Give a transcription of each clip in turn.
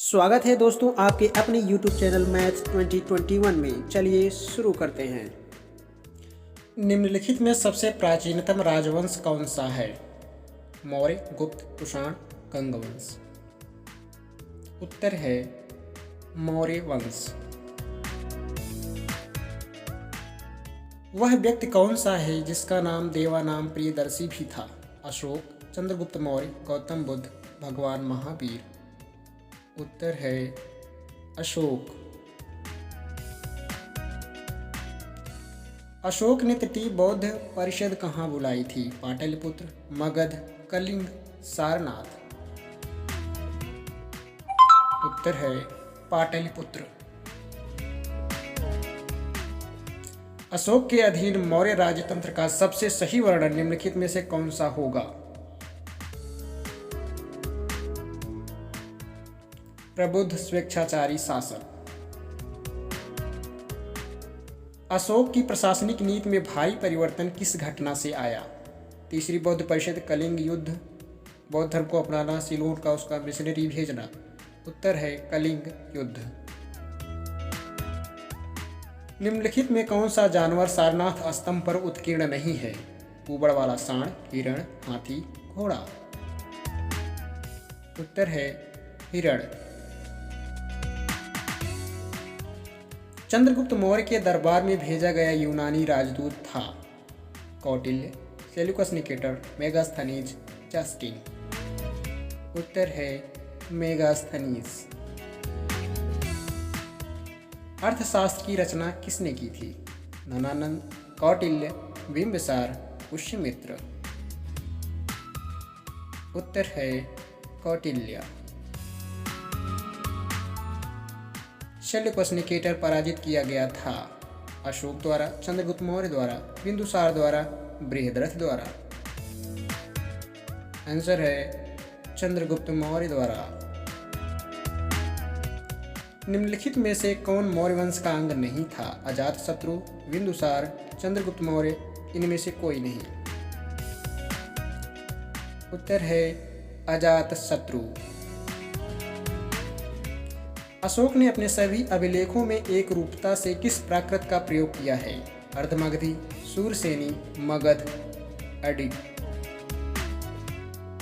स्वागत है दोस्तों आपके अपने YouTube चैनल मैथ्स 2021 में। चलिए शुरू करते हैं। निम्नलिखित में सबसे प्राचीनतम राजवंश कौन सा है? मौर्य, गुप्त, कुषाण, गंग वंश। उत्तर है मौर्य वंश। वह व्यक्ति कौन सा है जिसका नाम देवानाम प्रियदर्शी भी था? अशोक, चंद्रगुप्त मौर्य, गौतम बुद्ध, भगवान महावीर। उत्तर है अशोक। अशोक ने तटीय बौद्ध परिषद कहाँ बुलाई थी? पाटलिपुत्र, मगध, कलिंग, सारनाथ। उत्तर है पाटलिपुत्र। अशोक के अधीन मौर्य राजतंत्र का सबसे सही वर्णन निम्नलिखित में से कौन सा होगा? प्रबुद्ध स्वेच्छाचारी शासन। अशोक की प्रशासनिक नीति में भारी परिवर्तन किस घटना से आया? तीसरी बौद्ध परिषद, कलिंग युद्ध, बौद्ध धर्म को अपनाना, सिलोन का उसका मिशनरी भेजना। उत्तर है कलिंग युद्ध। निम्नलिखित में कौन सा जानवर सारनाथ स्तंभ पर उत्कीर्ण नहीं है? ऊबड़ वाला सांड, हिरण, हाथी, घोड़ा। उत्तर है हिरण। चंद्रगुप्त मौर्य के दरबार में भेजा गया यूनानी राजदूत था? Kautilya, Seleucus Nicator, Megasthenes, Justin. उत्तर है मेगास्थनीज। अर्थशास्त्र की रचना किसने की थी? धनानंद, कौटिल्य, बिंबिसार, पुष्यमित्र। उत्तर है कौटिल्य। सेल्यूकस निकेटर पराजित किया गया था? अशोक द्वारा, चंद्रगुप्त मौर्य द्वारा, बिंदुसार द्वारा, बृहद्रथ द्वारा। आंसर है चंद्रगुप्त मौर्य द्वारा। निम्नलिखित में से कौन मौर्य वंश का अंग नहीं था? अजातशत्रु, बिंदुसार, चंद्रगुप्त मौर्य, इनमें से कोई नहीं। उत्तर है अजातशत्रु। अशोक ने अपने सभी अभिलेखों में एक रूपता से किस प्राकृत का प्रयोग किया है? अर्धमगधी, सूरसेनी, मगध, अडिग।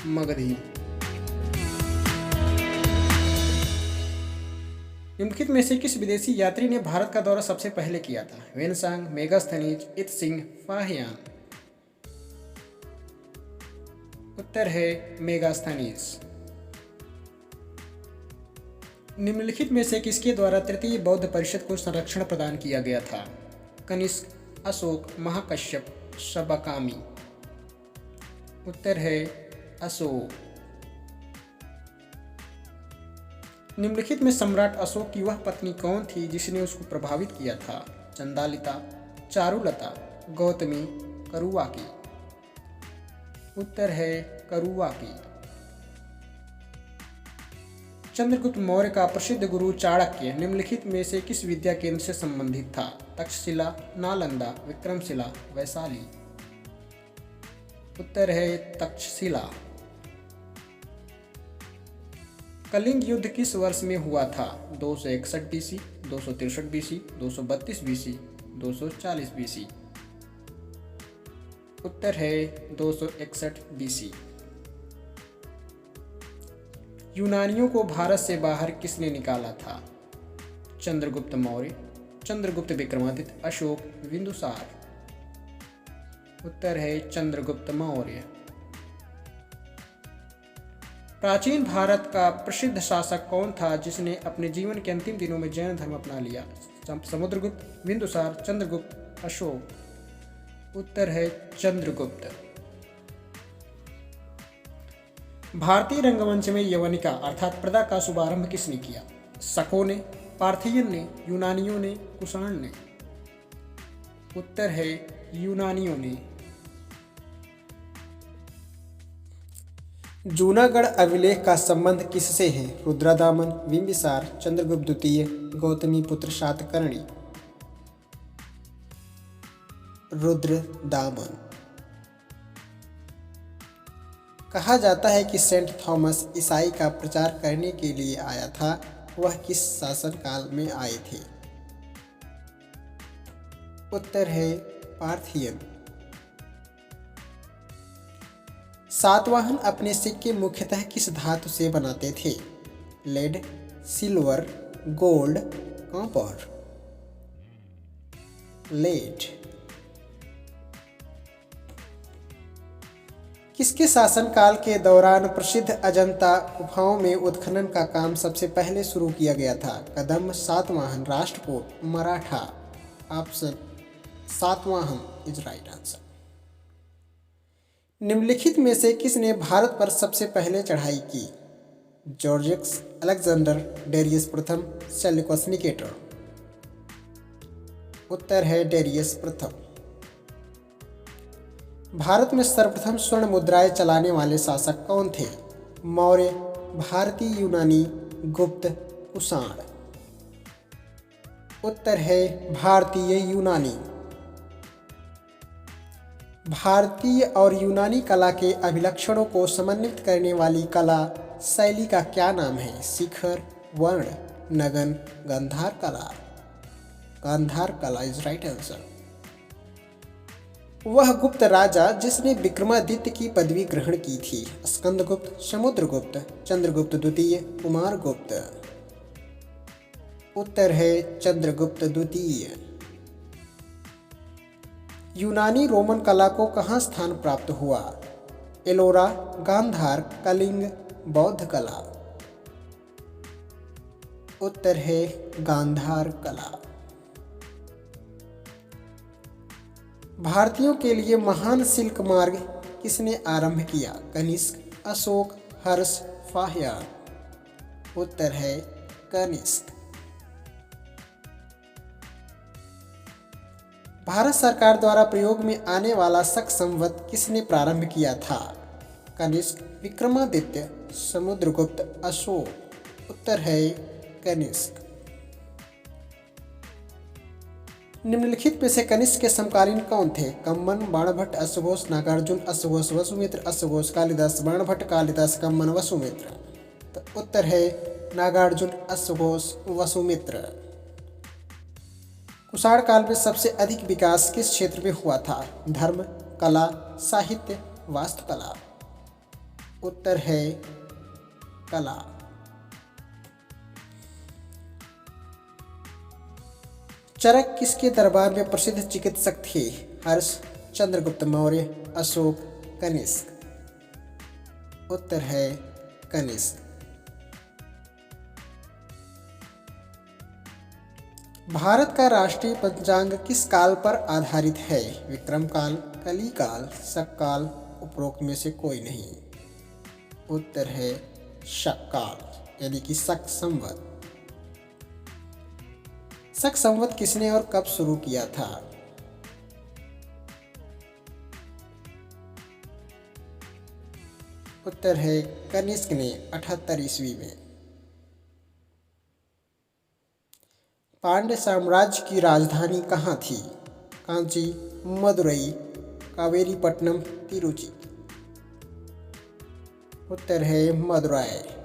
मगधी। निम्नलिखित में से किस विदेशी यात्री ने भारत का दौरा सबसे पहले किया था? Hiuen Tsang, Megasthenes, Itsing, Fahien. उत्तर है मेगास्थनीज। निम्नलिखित में से किसके द्वारा तृतीय बौद्ध परिषद को संरक्षण प्रदान किया गया था? कनिष्क, अशोक, महाकश्यप, शबकामी। उत्तर है अशोक। निम्नलिखित में सम्राट अशोक की वह पत्नी कौन थी जिसने उसको प्रभावित किया था? चंदालिता, चारुलता, गौतमी, करुवाकी। उत्तर है करुवाकी। चंद्रगुप्त मौर्य का प्रसिद्ध गुरु चाणक्य निम्नलिखित में से किस विद्या केंद्र से संबंधित था? तक्षशिला, नालंदा, विक्रमशिला, वैशाली। उत्तर है तक्षशिला। कलिंग युद्ध किस वर्ष में हुआ था? 261 बीसी, 263 बीसी, 232 बीसी, 240 बीसी। उत्तर है 261 बीसी। यूनानियों को भारत से बाहर किसने निकाला था? चंद्रगुप्त मौर्य, चंद्रगुप्त विक्रमादित्य, अशोक, बिंदुसार। उत्तर है चंद्रगुप्त मौर्य। प्राचीन भारत का प्रसिद्ध शासक कौन था जिसने अपने जीवन के अंतिम दिनों में जैन धर्म अपना लिया? समुद्रगुप्त, बिंदुसार, चंद्रगुप्त, अशोक। उत्तर है चंद्रगुप्त। भारतीय रंगमंच में यवनिका अर्थात प्रदा का शुभारंभ किसने किया? शकों ने, पार्थियन ने, यूनानियों ने, कुषाण ने। उत्तर है यूनानियों ने। जूनागढ़ अभिलेख का संबंध किससे है? रुद्रदामन, बिंबिसार, चंद्रगुप्त द्वितीय, गौतमी पुत्र शातकर्णी। रुद्रदामन। कहा जाता है कि सेंट थॉमस ईसाई का प्रचार करने के लिए आया था। वह किस शासनकाल में आए थे? उत्तर है पार्थियन। सातवाहन अपने सिक्के मुख्यतः किस धातु से बनाते थे? Lead, silver, gold, copper. Lead. किसके शासनकाल के दौरान प्रसिद्ध अजंता गुफाओं में उत्खनन का काम सबसे पहले शुरू किया गया था? Kadam, Satavahana, Rashtrakuta, Maratha. Option Satavahana is right answer. निम्नलिखित में से किसने भारत पर सबसे पहले चढ़ाई की? जॉर्जियस, अलेक्जेंडर, डेरियस प्रथम, सेल्यूकस निकेटर। उत्तर है डेरियस प्रथम। भारत में सर्वप्रथम स्वर्ण मुद्राएं चलाने वाले शासक कौन थे? मौर्य, भारतीय, यूनानी, गुप्त, कुषाण। उत्तर है भारतीय यूनानी। भारतीय और यूनानी कला के अभिलक्षणों को समन्वित करने वाली कला शैली का क्या नाम है? शिखर, वर्ण, नगन, गांधार कला। गांधार कला इज राइट आंसर। वह गुप्त राजा जिसने विक्रमादित्य की पदवी ग्रहण की थी? स्कंदगुप्त, समुद्रगुप्त, चंद्रगुप्त द्वितीय, कुमारगुप्त। उत्तर है चंद्रगुप्त द्वितीय। यूनानी रोमन कला को कहाँ स्थान प्राप्त हुआ? एलोरा, गांधार, कलिंग, बौद्ध कला। उत्तर है गांधार कला। भारतीयों के लिए महान सिल्क मार्ग किसने आरंभ किया? कनिष्क, अशोक, हर्ष, फाह्यान। उत्तर है कनिष्क। भारत सरकार द्वारा प्रयोग में आने वाला शक संवत किसने प्रारंभ किया था? कनिष्क, विक्रमादित्य, समुद्रगुप्त, अशोक। उत्तर है कनिष्क। निम्नलिखित में से कनिष्क के समकालीन कौन थे? कम्मन, बाणभट्ट, अश्वघोष, नागार्जुन, अश्वघोष, वसुमित्र, अश्वघोष, कालिदास, बाणभट्ट, कालिदास, कम्मन, वसुमित्र। तो उत्तर है नागार्जुन, अश्वघोष, वसुमित्र। कुषाण काल में सबसे अधिक विकास किस क्षेत्र में हुआ था? धर्म, कला, साहित्य, वास्तुकला। उत्तर है कला। चरक किसके दरबार में प्रसिद्ध चिकित्सक थे? हर्ष, चंद्रगुप्त मौर्य, अशोक, कनिष्क। उत्तर है कनिष्क। भारत का राष्ट्रीय पंचांग किस काल पर आधारित है? विक्रम काल, कली काल, शक काल, उपरोक्त में से कोई नहीं। उत्तर है शक काल यानी कि शक संवत। शक संवत किसने और कब शुरू किया था? उत्तर है कनिष्क ने 78 ईस्वी में। पांड्य साम्राज्य की राजधानी कहाँ थी? कांची, मदुरई, कावेरीपट्टनम, तिरुचि। उत्तर है मदुरई।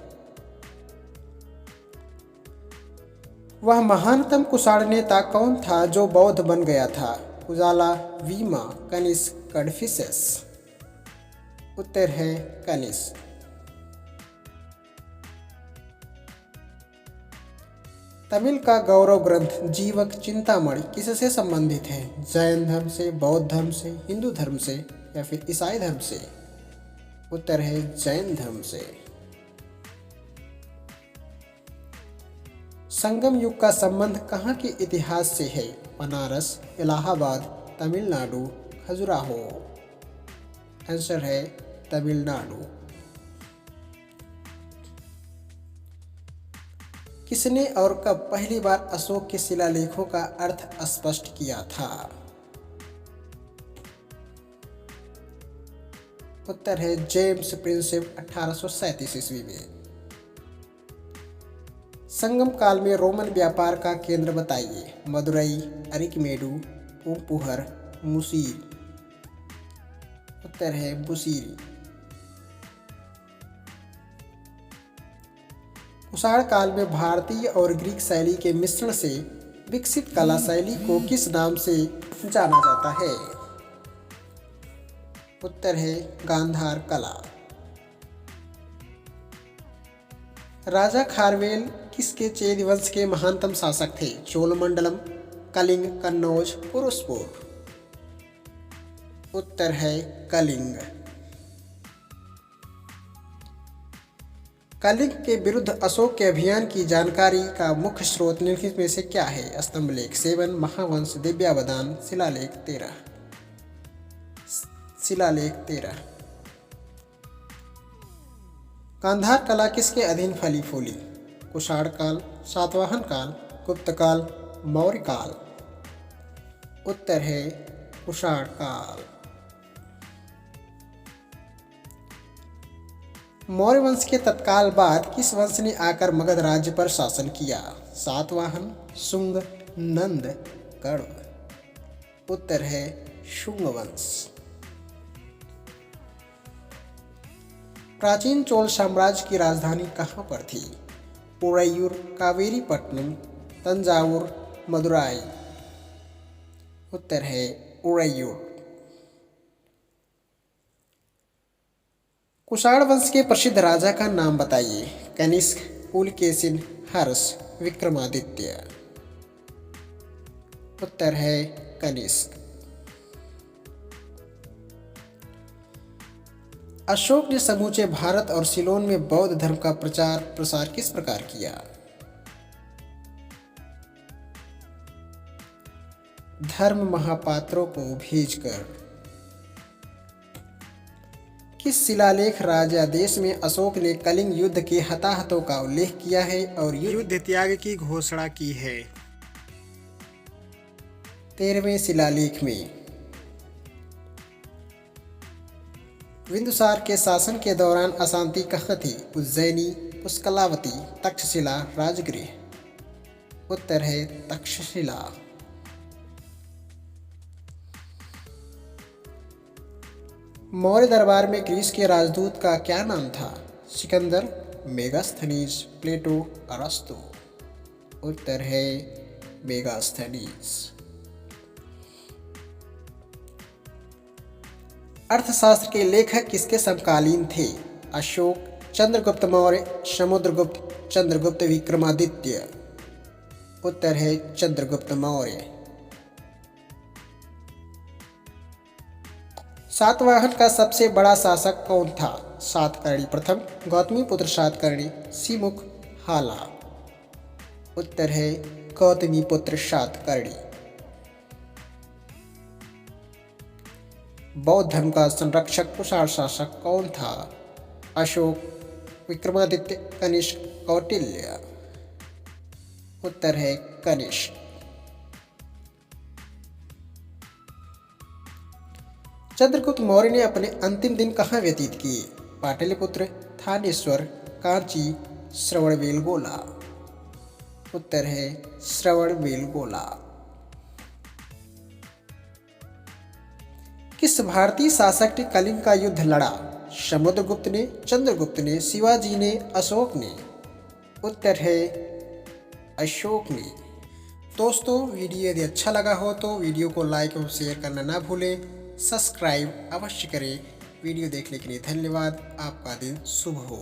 वह महानतम कुषाण नेता कौन था जो बौद्ध बन गया था? उजाला, वीमा, कनिष्क, कड़फिसेस। उत्तर है कनिष्क। तमिल का गौरव ग्रंथ जीवक चिंतामणि किससे संबंधित है? जैन धर्म से, बौद्ध धर्म से, हिंदू धर्म से या फिर ईसाई धर्म से? उत्तर है जैन धर्म से। संगम युग का संबंध कहाँ के इतिहास से है? बनारस, इलाहाबाद, तमिलनाडु, खजुराहो। आंसर है तमिलनाडु। किसने और कब पहली बार अशोक के शिलालेखों का अर्थ स्पष्ट किया था? उत्तर है जेम्स प्रिंसेप 1837 ईस्वी में। संगम काल में रोमन व्यापार का केंद्र बताइए। मदुरई, अरिकमेडु, पूम्पुहर, मुसीर। उत्तर है बुसीरी। कुषाण काल में भारतीय और ग्रीक शैली के मिश्रण से विकसित कला शैली को किस नाम से जाना जाता है? उत्तर है गांधार कला। राजा खारवेल किसके चेद वंश के महानतम शासक थे? चोलमंडलम, कलिंग, कन्नौज, पुरुषपुर। उत्तर है कलिंग। कलिंग के विरुद्ध अशोक के अभियान की जानकारी का मुख्य स्रोत निम्नलिखित में से क्या है? स्तंभलेख 7, महावंश, दिव्यावदान, शिलालेख 13। शिलालेख 13। गांधार कला किसके अधीन फली फूली? कुषाण काल, सातवाहन काल, गुप्त काल, मौर्य काल। उत्तर है कुषाण काल। मौर्य वंश के तत्काल बाद किस वंश ने आकर मगध राज्य पर शासन किया? सातवाहन, शुंग, नंद, कण्व। उत्तर है शुंग वंश। प्राचीन चोल साम्राज्य की राजधानी कहाँ पर थी? उरैयूर, कावेरीपट्टनम, तंजावुर, मदुराई। उत्तर है उरैयूर। कुषाण वंश के प्रसिद्ध राजा का नाम बताइए। कनिष्क, पुलकेशिन, हर्ष, विक्रमादित्य। उत्तर है कनिष्क। अशोक ने समूचे भारत और सिलोन में बौद्ध धर्म का प्रचार प्रसार किस प्रकार किया? धर्म महापात्रों को भेजकर। किस शिलालेख राजादेश में अशोक ने कलिंग युद्ध के हताहतों का उल्लेख किया है और युद्ध त्याग की घोषणा की है? 13वें शिलालेख में। बिंदुसार के शासन के दौरान अशांति कहाँ थी? उज्जैनी, पुष्कलावती, तक्षशिला, राजगृह। उत्तर है तक्षशिला। मौर्य दरबार में ग्रीस के राजदूत का क्या नाम था? सिकंदर, मेगास्थनीज, प्लेटो, अरस्तु। उत्तर है मेगास्थनीज। अर्थशास्त्र के लेखक किसके समकालीन थे? अशोक, चंद्रगुप्त मौर्य, समुद्रगुप्त, चंद्रगुप्त विक्रमादित्य। उत्तर है चंद्रगुप्त मौर्य। सातवाहन का सबसे बड़ा शासक कौन था? सातकर्णी प्रथम, गौतमीपुत्र सातकर्णी, सिमुख, हाला। उत्तर है गौतमीपुत्र सातकर्णी। बौद्ध धर्म का संरक्षक कुषाण शासक कौन था? अशोक, विक्रमादित्य, कनिष्क, कौटिल्य। उत्तर है कनिष्क। चंद्रगुप्त मौर्य ने अपने अंतिम दिन कहाँ व्यतीत किए? पाटलिपुत्र, थानेश्वर, कांची, श्रवणबेलगोला। उत्तर है श्रवणबेलगोला। किस भारतीय शासक ने कलिंग का युद्ध लड़ा? समुद्रगुप्त ने, चंद्रगुप्त ने, शिवाजी ने, अशोक ने। उत्तर है अशोक ने। दोस्तों, वीडियो यदि अच्छा लगा हो तो वीडियो को लाइक और शेयर करना ना भूलें। सब्सक्राइब अवश्य करें। वीडियो देखने के लिए धन्यवाद। आपका दिन शुभ हो।